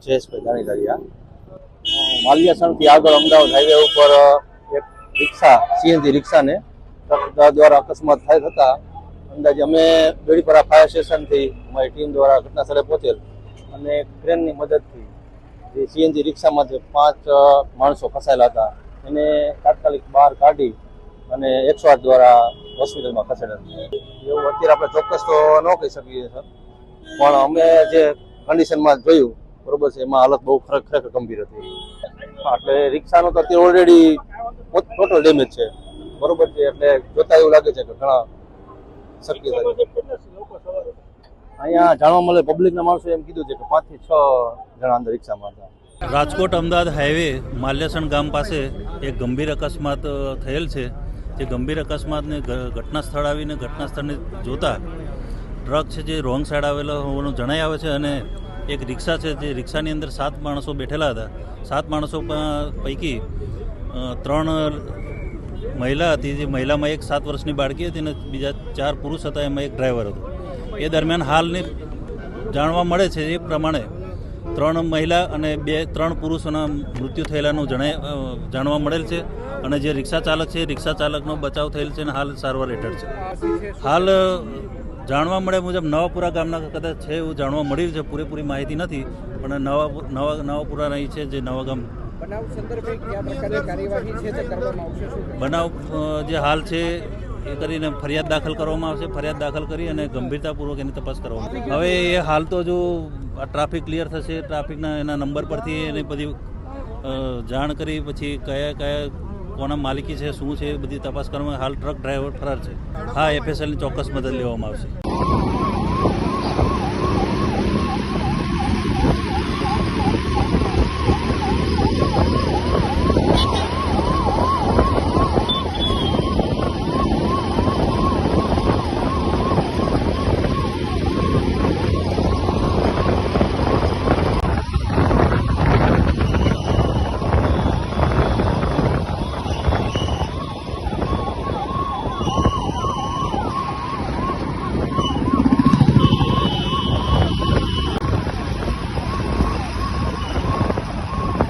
જયેશભાઈ જાણીદારિયા માલ્યાસણથી આગળ અમદાવાદ હાઈવે ઉપર એક રિક્ષા સીએનજી રિક્ષાને ટ્રક દ્વારા અકસ્માત થતા અંદાજે અમે બેડીપરા ફાયર સ્ટેશનથી અમારી ટીમ દ્વારા ઘટના સ્થળે પહોંચેલ અને ક્રેનની મદદથી જે સીએનજી રિક્ષામાંથી 5 માણસો ફસાયેલા હતા એને તાત્કાલિક બહાર કાઢી અને 108 દ્વારા હોસ્પિટલમાં ખસેડેલા. એવું અત્યારે આપણે ચોક્કસ તો ન કહી શકીએ સર, પણ અમે જે કન્ડિશનમાં જોયું બરોબર છે એમાં હાલત બહુ ખરેખર ગંભીર હતી. એટલે રિક્ષાનો તો અત્યારે ઓલરેડી ટોટલ ડેમેજ છે બરોબર છે. એટલે જોતા એવું લાગે છે કે ઘણા શક્યતા અહીંયા જાણવા મળે પબ્લિકના માણસો એમ કીધું છે કે 5 થી 6 જણા અંદર રિક્ષામાં હતા. રાજકોટ અમદાવાદ હાઈવે માલ્યાસણ ગામ પાસે એક ગંભીર અકસ્માત થયેલ છે. જે ગંભીર અકસ્માતને ઘટના સ્થળ આવીને ઘટના સ્થળને જોતા ટ્રક છે જે રોંગ સાઈડ આવેલો હોવાનું જણાઈ આવે છે અને એક રિક્ષા છે જે રિક્ષાની અંદર 7 માણસો બેઠેલા હતા. 7 માણસો પૈકી 3 મહિલા હતી. જે મહિલામાં એક 7 વર્ષની બાળકી હતી અને બીજા 4 પુરુષ હતા, એમાં એક ડ્રાઈવર હતો. એ દરમિયાન હાલની જાણવા મળે છે એ પ્રમાણે 3 મહિલા અને 3 પુરુષોના મૃત્યુ થયેલાનું જાણવા મળેલ છે અને જે રિક્ષા ચાલક છે રિક્ષા ચાલકનો બચાવ થયેલ છે અને હાલ સારવાર હેઠળ છે. હાલ જાણવા મળે મુજબ નવાપુરા ગામના કદાચ છે એવું જાણવા મળ્યું છે. પૂરેપૂરી માહિતી નથી, પણ નવાપુરા રહી છે જે નવા ગામ બનાવ જે હાલ છે એ કરીને ફરિયાદ દાખલ કરવામાં આવશે. ફરિયાદ દાખલ કરી અને ગંભીરતાપૂર્વક એની તપાસ કરવામાં આવશે. હવે એ હાલ તો જો ટ્રાફિક ક્લિયર થશે, ટ્રાફિકના એના નંબર પરથી એની બધી જાણ કરી પછી કયા કોના માલિકી છે શું છે એ બધી તપાસ કરવામાં. હાલ ટ્રક ડ્રાઈવર ફરાર છે. હા, FSLની ચોક્કસ મદદ લેવામાં આવશે.